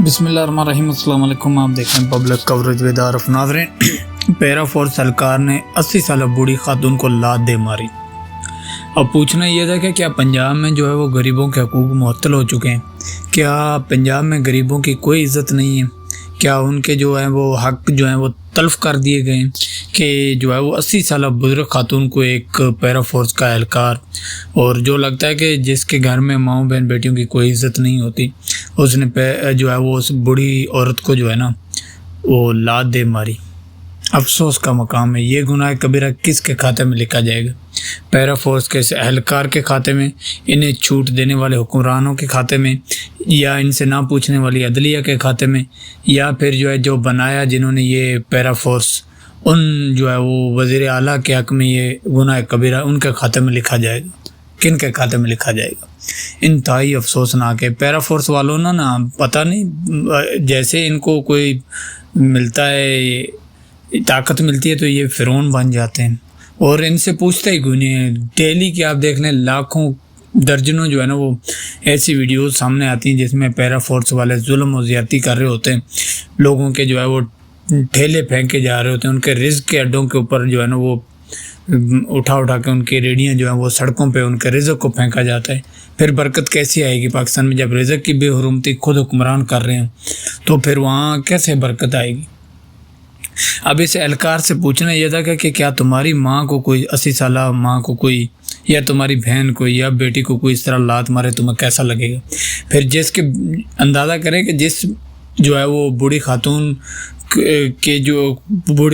بسم اللہ الرحمن الرحیم۔ السلام علیکم، آپ دیکھ رہے ہیں پبلک کوریج ود عارف۔ ناظرین، پیرا فورس اہلکار نے 80 سالہ بوڑھی خاتون کو لات دے ماری۔ اب پوچھنا یہ تھا کہ کیا پنجاب میں جو ہے وہ غریبوں کے حقوق معطل ہو چکے ہیں؟ کیا پنجاب میں غریبوں کی کوئی عزت نہیں ہے؟ کیا ان کے جو ہے وہ حق جو ہیں وہ تلف کر دیے گئے ہیں کہ جو ہے وہ 80 سالہ بزرگ خاتون کو ایک پیرا فورس کا اہلکار، اور جو لگتا ہے کہ جس کے گھر میں ماؤں بہن بیٹیوں کی کوئی عزت نہیں ہوتی، اس نے جو ہے وہ اس بوڑھی عورت کو جو ہے نا وہ لات دے ماری۔ افسوس کا مقام ہے۔ یہ گناہ کبیرہ کس کے کھاتے میں لکھا جائے گا؟ پیرا فورس کے اس اہلکار کے کھاتے میں، انہیں چھوٹ دینے والے حکمرانوں کے کھاتے میں، یا ان سے نہ پوچھنے والی عدلیہ کے کھاتے میں، یا پھر جو ہے جو بنایا جنہوں نے یہ پیرا فورس، ان جو ہے وہ وزیر اعلیٰ کے حق میں یہ گناہ کبیرہ ان کے کھاتے میں لکھا جائے گا؟ کن کے کھاتے میں لکھا جائے گا؟ انتہائی افسوسناک ہے۔ پیرا فورس والوں نا پتہ نہیں، جیسے ان کو کوئی ملتا ہے، طاقت ملتی ہے تو یہ فرعون بن جاتے ہیں، اور ان سے پوچھتا ہی کوئی نہیں ہے۔ ڈیلی کی آپ دیکھ لیں لاکھوں درجنوں جو ہے نا وہ ایسی ویڈیوز سامنے آتی ہیں جس میں پیرا فورس والے ظلم و زیادتی کر رہے ہوتے ہیں، لوگوں کے جو ہے وہ ٹھیلے پھینکے جا رہے ہوتے ہیں، ان کے رزق کے اڈوں کے اوپر جو ہے نا وہ اٹھا کے ان کی ریڑیاں جو ہیں وہ سڑکوں پہ ان کے رزق کو پھینکا جاتا ہے۔ پھر برکت کیسی آئے گی پاکستان میں جب رزق کی بے حرمتی خود حکمران کر رہے ہیں؟ تو پھر وہاں کیسے برکت آئے گی؟ اب اس اہلکار سے پوچھنا یہ تھا کہ کیا تمہاری ماں کو کوئی 80 سالہ ماں کو کوئی، یا تمہاری بہن کو یا بیٹی کو کوئی اس طرح لات مارے تمہیں کیسا لگے گا؟ پھر جس کے اندازہ کریں کہ جس جو ہے وہ بوڑھی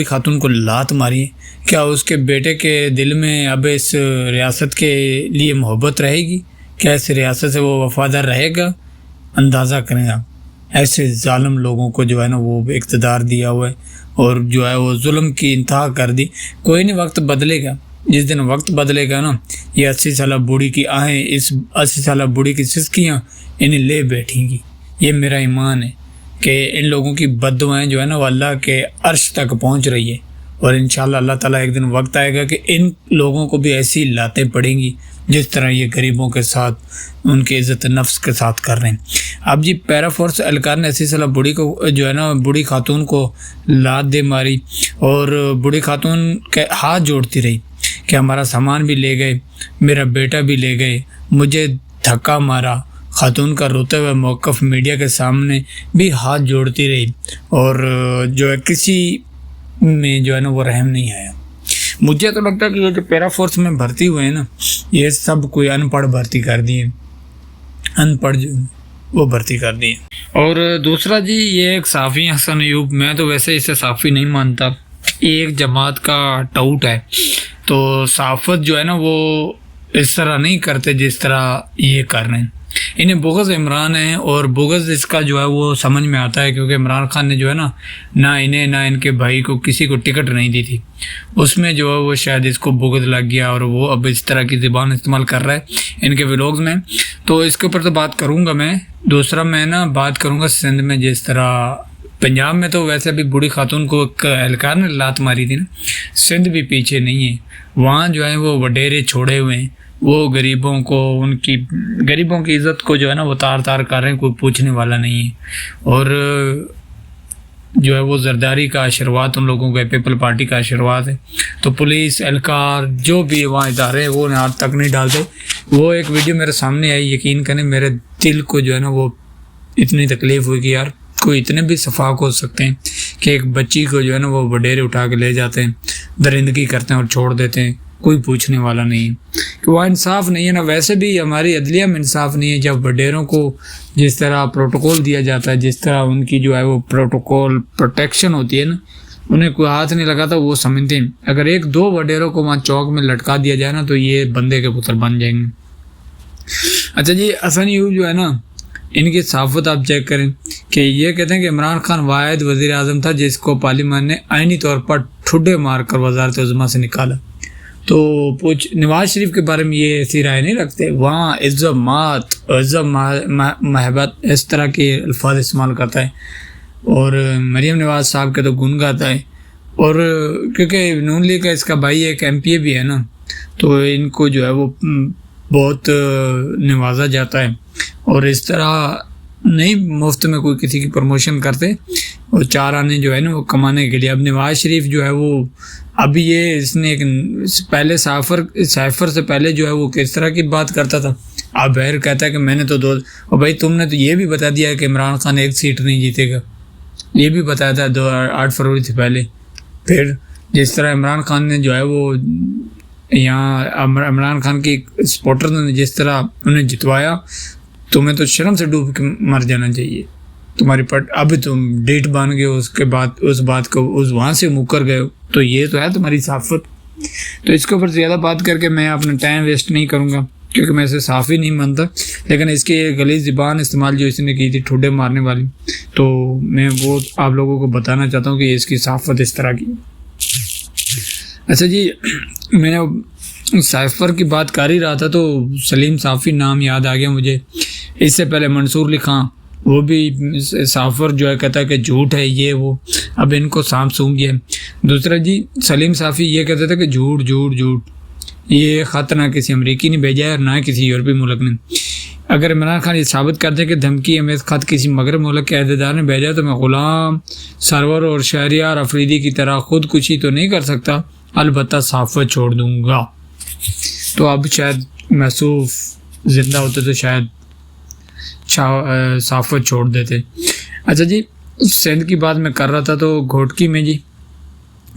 خاتون کو لات ماری، کیا اس کے بیٹے کے دل میں اب اس ریاست کے لیے محبت رہے گی؟ کیا اس ریاست سے وہ وفادار رہے گا؟ اندازہ کریں آپ، ایسے ظالم لوگوں کو جو ہے نا وہ اقتدار دیا ہوا ہے، اور جو ہے وہ ظلم کی انتہا کر دی۔ کوئی نہیں، وقت بدلے گا۔ جس دن وقت بدلے گا نا، یہ 80 سالہ بوڑھی کی آہیں، اس 80 سالہ بوڑھی کی سسکیاں انہیں لے بیٹھیں گی۔ یہ میرا ایمان ہے کہ ان لوگوں کی بد دعائیں جو ہے نا وہ اللہ کے عرش تک پہنچ رہی ہے، اور انشاءاللہ اللہ تعالیٰ ایک دن وقت آئے گا کہ ان لوگوں کو بھی ایسی لاتیں پڑیں گی جس طرح یہ غریبوں کے ساتھ ان کی عزت نفس کے ساتھ کر رہے ہیں۔ اب جی پیرا فورس اہلکار نے 80 سالہ بوڑھی کو جو ہے نا بوڑھی خاتون کو لات دے ماری، اور بوڑھی خاتون کے ہاتھ جوڑتی رہی کہ ہمارا سامان بھی لے گئے، میرا بیٹا بھی لے گئے، مجھے دھکا مارا۔ خاتون کا روتے ہوئے موقف میڈیا کے سامنے بھی ہاتھ جوڑتی رہی، اور جو ہے کسی میں جو ہے نا وہ رحم نہیں آیا۔ مجھے تو لگتا ہے کہ یہ جو پیرا فورس میں بھرتی ہوئے ہیں نا، یہ سب کوئی ان پڑھ بھرتی کر دیے، ان پڑھ جو وہ بھرتی کر دیے۔ اور دوسرا جی، یہ ایک صحافی حسن ایوب، میں تو ویسے اسے صحافی نہیں مانتا، یہ ایک جماعت کا ٹاؤٹ ہے۔ تو صحافت جو ہے نا وہ اس طرح نہیں کرتے جس طرح یہ کر رہے ہیں۔ انہیں بغض عمران ہے، اور بغض اس کا جو ہے وہ سمجھ میں آتا ہے، کیونکہ عمران خان نے جو ہے نا نہ انہیں نہ ان کے بھائی کو کسی کو ٹکٹ نہیں دی تھی، اس میں جو ہے وہ شاید اس کو بغض لگ گیا، اور وہ اب اس طرح کی زبان استعمال کر رہا ہے ان کے ولاگز میں۔ تو اس کے اوپر تو بات کروں گا میں۔ دوسرا میں نا بات کروں گا سندھ میں، جس طرح پنجاب میں تو ویسے بھی بوڑھی خاتون کو ایک اہلکار نے لات ماری تھی نا، سندھ بھی پیچھے نہیں ہے۔ وہاں جو ہے وہ وڈیرے چھوڑے ہوئے ہیں، وہ غریبوں کو، ان کی غریبوں کی عزت کو جو ہے نا وہ تار کر رہے ہیں، کوئی پوچھنے والا نہیں ہے۔ اور جو ہے وہ زرداری کا آشرواد ان لوگوں کا، پیپل پارٹی کا آشرواد ہے۔ تو پولیس اہلکار جو بھی وہاں ادارے ہیں وہ ہاتھ تک نہیں ڈالتے۔ وہ ایک ویڈیو میرے سامنے آئی، یقین کریں میرے دل کو جو ہے نا وہ اتنی تکلیف ہوئی کہ یار کوئی اتنے بھی شفاق ہو سکتے ہیں کہ ایک بچی کو جو ہے نا وہ وڈیرے اٹھا کے لے جاتے ہیں، درندگی کرتے ہیں اور چھوڑ دیتے ہیں، کوئی پوچھنے والا نہیں ہے۔ کہ وہ انصاف نہیں ہے نا، ویسے بھی ہماری عدلیہ میں انصاف نہیں ہے۔ جب وڈیروں کو جس طرح پروٹوکول دیا جاتا ہے، جس طرح ان کی جو ہے وہ پروٹوکول پروٹیکشن ہوتی ہے نا، انہیں کوئی ہاتھ نہیں لگاتا، وہ سمجھتے ہیں اگر ایک دو وڈیروں کو وہاں چوک میں لٹکا دیا جائے نا تو یہ بندے کے پتر بن جائیں گے۔ اچھا جی، حسن ایوب جو ہے نا، ان کی صحافت آپ چیک کریں کہ یہ کہتے ہیں کہ عمران خان واحد وزیر اعظم تھا جس کو پارلیمان نے آئینی طور پر ٹھڈے مار کر وزارت عظمیٰ سے نکالا۔ تو نواز شریف کے بارے میں یہ ایسی رائے نہیں رکھتے، وہاں عزت محبت اس طرح کے الفاظ استعمال کرتا ہے، اور مریم نواز صاحب کے تو گن گاتا ہے۔ اور کیونکہ نون لیگ کا اس کا بھائی ایک MP بھی ہے نا، تو ان کو جو ہے وہ بہت نوازا جاتا ہے، اور اس طرح نہیں مفت میں کوئی کسی کی پروموشن کرتے، اور 4 آنے جو ہے نا وہ کمانے کے لیے. اب نواز شریف جو ہے وہ اب یہ اس نے ایک پہلے سائفر سے پہلے جو ہے وہ کس طرح کی بات کرتا تھا. اب بہر کہتا ہے کہ میں نے تو اور بھائی تم نے تو یہ بھی بتا دیا ہے کہ عمران خان 1 سیٹ نہیں جیتے گا، یہ بھی بتایا تھا 8 فروری سے پہلے. پھر جس طرح عمران خان نے جو ہے وہ یہاں عمران خان کی سپورٹر نے جس طرح انہیں جتوایا، تمہیں تو شرم سے ڈوب کے مر جانا چاہیے. تمہاری اب تم ڈیٹ بان گئے، اس کے بعد اس بات کو وہاں سے مکر گئے، تو یہ تو ہے تمہاری صافت. تو اس کے اوپر زیادہ بات کر کے میں اپنا ٹائم ویسٹ نہیں کروں گا، کیونکہ میں اسے صاف ہی نہیں مانتا. لیکن اس کی غلیظ زبان استعمال جو اس نے کی تھی ٹھوڈے مارنے والی، تو میں وہ آپ لوگوں کو بتانا چاہتا ہوں کہ اس کی صافت اس طرح کی. اچھا جی، میں نے سائفر کی بات کر ہی رہا تھا تو سلیم صافی نام یاد آ گیا مجھے. اس سے پہلے منصور علی خان، وہ بھی سائفر جو ہے کہتا ہے کہ جھوٹ ہے یہ وہ. اب ان کو سانپ سونگ گیا. دوسرا جی سلیم صافی یہ کہتا تھا کہ جھوٹ جھوٹ جھوٹ، یہ خط نہ کسی امریکی نے بھیجا ہے اور نہ کسی یورپی ملک نے. اگر عمران خان یہ ثابت کر دے کہ دھمکی امیز خط کسی مغرب ملک کے عہدیدار نے بھیجا تو میں غلام سرور اور شہریار افریدی کی طرح خودکشی تو نہیں کر سکتا، البتہ صافت چھوڑ دوں گا. تو اب شاید محسوف زندہ ہوتے تو شاید صافت چھوڑ دیتے. اچھا جی، سندھ کی بات میں کر رہا تھا تو گھوٹکی میں جی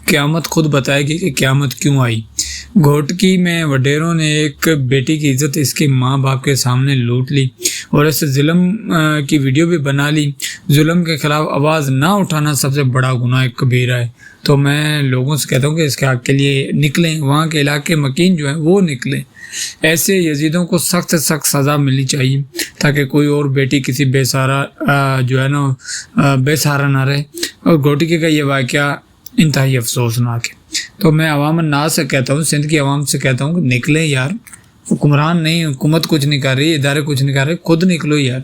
قیامت خود بتائے گی کہ قیامت کیوں آئی. گھوٹکی میں وڈیروں نے ایک بیٹی کی عزت اس کے ماں باپ کے سامنے لوٹ لی اور اس ظلم کی ویڈیو بھی بنا لی. ظلم کے خلاف آواز نہ اٹھانا سب سے بڑا گناہ کبیرہ ہے. تو میں لوگوں سے کہتا ہوں کہ اس کے حق کے لیے نکلیں، وہاں کے علاقے مکین جو ہیں وہ نکلیں. ایسے یزیدوں کو سخت سے سخت سزا ملنی چاہیے تاکہ کوئی اور بیٹی کسی بے سہارا جو ہے نا بے سہارا نہ رہے. اور گھوٹکی کا یہ واقعہ انتہائی افسوسناک ہے. تو میں عوام الناس سے کہتا ہوں، سندھ کی عوام سے کہتا ہوں کہ نکلیں یار. حکمران نہیں، حکومت کچھ نہیں کر رہی، ادارے کچھ نہیں کر رہے، خود نکلو یار.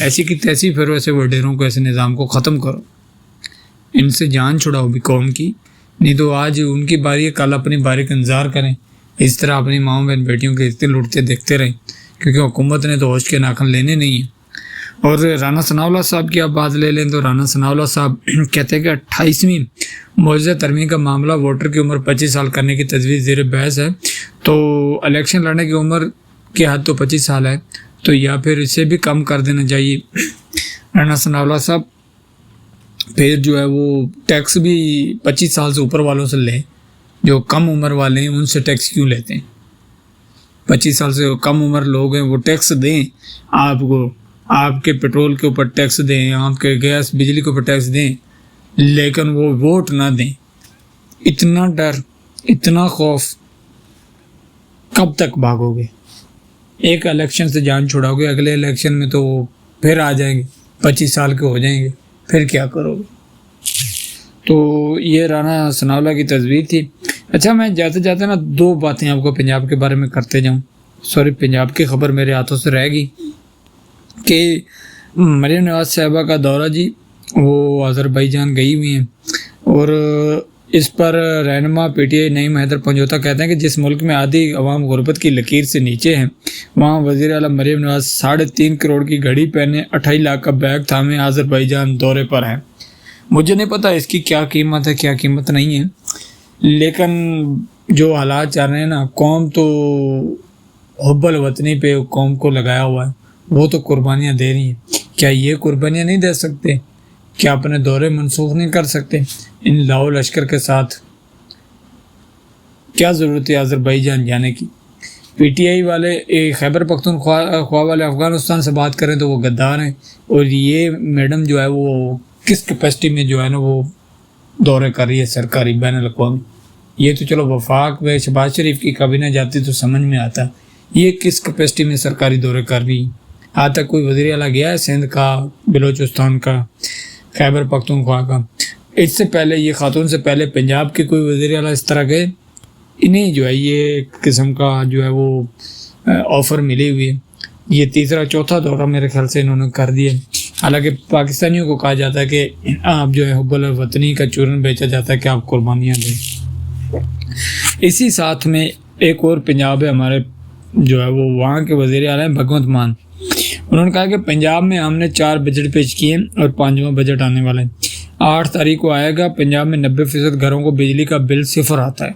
ایسی کی تیسی پھر ایسے وڈیروں کو، ایسے نظام کو ختم کرو، ان سے جان چھڑاؤ بھی قوم کی. نہیں تو آج ان کی باری ہے، کل اپنی باری کا انتظار کریں. اس طرح اپنی ماؤں بہن بیٹیوں کے رشتے لوٹتے دیکھتے رہیں، کیونکہ حکومت نے تو ہوش کے ناخن لینے نہیں ہیں. اور رانا ثناءاللہ صاحب کی آپ بات لے لیں تو رانا ثناءاللہ صاحب کہتے ہیں کہ 28ویں مجوزہ ترمیم کا معاملہ ووٹر کی عمر 25 سال کرنے کی تجویز زیر بحث ہے. تو الیکشن لڑنے کی عمر کی حد تو 25 سال ہے، تو یا پھر اسے بھی کم کر دینا چاہیے رانا ثناءاللہ صاحب. پھر جو ہے وہ ٹیکس بھی 25 سال سے اوپر والوں سے لیں، جو کم عمر والے ہیں ان سے ٹیکس کیوں لیتے ہیں؟ 25 سال سے کم عمر لوگ ہیں وہ ٹیکس دیں آپ کو، آپ کے پیٹرول کے اوپر ٹیکس دیں، آپ کے گیس بجلی کے اوپر ٹیکس دیں، لیکن وہ ووٹ نہ دیں. اتنا ڈر، اتنا خوف، کب تک بھاگو گے؟ ایک الیکشن سے جان چھڑاؤ گے، اگلے الیکشن میں تو پھر آ جائیں گے، 25 سال کے ہو جائیں گے، پھر کیا کرو گے؟ تو یہ رانا ثناءاللہ کی تجویز تھی. اچھا، میں جاتے جاتے نا 2 باتیں آپ کو پنجاب کے بارے میں کرتے جاؤں. پنجاب کی خبر میرے ہاتھوں سے رہ گئی کہ مریم نواز صاحبہ کا دورہ جی، وہ آذربائیجان گئی ہوئی ہیں. اور اس پر رہنما پی ٹی آئی نعیم حیدر پنجوتا کہتے ہیں کہ جس ملک میں آدھی عوام غربت کی لکیر سے نیچے ہیں، وہاں وزیر اعلیٰ مریم نواز 3.5 کروڑ کی گھڑی پہنے 28 لاکھ کا بیگ تھامے آذربائیجان دورے پر ہیں. مجھے نہیں پتا اس کی کیا قیمت ہے، کیا قیمت نہیں ہے، لیکن جو حالات چل رہے ہیں نا، قوم تو حب الوطنی پہ قوم کو لگایا ہوا ہے، وہ تو قربانیاں دے رہی ہیں. کیا یہ قربانیاں نہیں دے سکتے؟ کیا اپنے دورے منسوخ نہیں کر سکتے ان لاؤ لشکر کے ساتھ؟ کیا ضرورت ہے آذربائیجان جانے کی؟ پی ٹی آئی والے خیبر پختونخوا والے افغانستان سے بات کریں تو وہ غدار ہیں، اور یہ میڈم جو ہے وہ کس کیپیسٹی میں جو ہے نا وہ دورے کر رہی ہے سرکاری بین الاقوامی. یہ تو چلو وفاق میں شہباز شریف کی کابینہ جاتی تو سمجھ میں آتا، یہ کس کیپیسٹی میں سرکاری دورے کر رہی ہے؟ آج تک کوئی وزیر اعلیٰ گیا ہے سندھ کا، بلوچستان کا، خیبر پختونخوا کا؟ اس سے پہلے یہ خاتون سے پہلے پنجاب کے کوئی وزیر اعلیٰ اس طرح گئے؟ انہیں جو ہے یہ قسم کا جو ہے وہ آفر ملی ہوئی ہے. یہ 3-4 دورہ میرے خیال سے انہوں نے کر دیا. حالانکہ پاکستانیوں کو کہا جاتا ہے کہ آپ جو ہے حب الوطنی کا چورن بیچا جاتا ہے کہ آپ قربانیاں دیں. اسی ساتھ میں ایک اور پنجاب ہے ہمارے جو ہے وہ، وہاں کے وزیر اعلیٰ ہیں بھگونت مان. انہوں نے کہا کہ پنجاب میں ہم نے 4 بجٹ پیش کیے اور 5واں بجٹ آنے والا ہے، 8 تاریخ کو آئے گا۔ پنجاب میں 90% گھروں کو بجلی کا بل 0 آتا ہے۔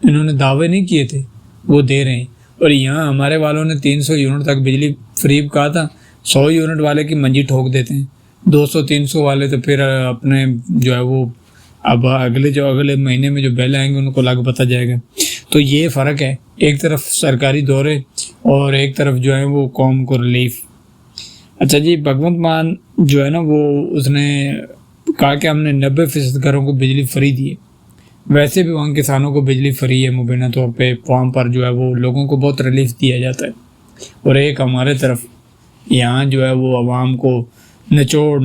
انہوں نے دعوے نہیں کیے تھے، وہ دے رہے ہیں۔ اور یہاں ہمارے والوں نے 300 یونٹ تک بجلی فری کہا تھا، 100 یونٹ والے کی منجی ٹھوک دیتے ہیں، 200-300 والے تو پھر اپنے جو ہے وہ اب اگلے مہینے میں جو بل آئیں گے ان کو لگ پتہ جائے گا۔ تو یہ فرق ہے، ایک طرف سرکاری دورے اور ایک طرف جو ہے وہ قوم کو ریلیف۔ اچھا جی، بھگونت مان جو ہے نا وہ اس نے کہا کہ ہم نے 90% گھروں کو بجلی فری دی ہے۔ ویسے بھی وہاں کسانوں کو بجلی فری ہے، مبینہ طور پہ فارم پر جو ہے وہ لوگوں کو بہت ریلیف دیا جاتا ہے، اور ایک ہمارے طرف یہاں جو ہے وہ عوام کو نچوڑ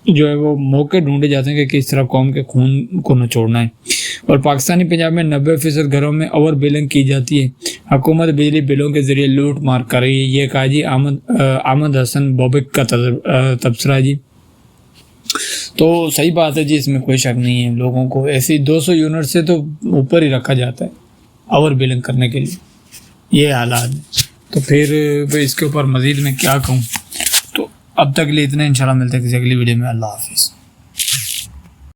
جو ہے وہ موقع ڈھونڈے جاتے ہیں کہ کس طرح قوم کے خون کو نچوڑنا ہے۔ اور پاکستانی پنجاب میں 90% گھروں میں اوور بلنگ کی جاتی ہے، حکومت بجلی بلوں کے ذریعے لوٹ مار کر رہی ہے۔ یہ کہا جی احمد حسن بوبک کا تبصرہ جی۔ تو صحیح بات ہے جی، اس میں کوئی شک نہیں ہے، لوگوں کو ایسی 200 یونٹ سے تو اوپر ہی رکھا جاتا ہے اوور بلنگ کرنے کے لیے، یہ حالات ہے۔ تو پھر اس کے اوپر مزید میں کیا کہوں، تو اب تک لیے اتنا، انشاءاللہ ملتے ہیں کسی اگلی ویڈیو میں۔ اللہ حافظ۔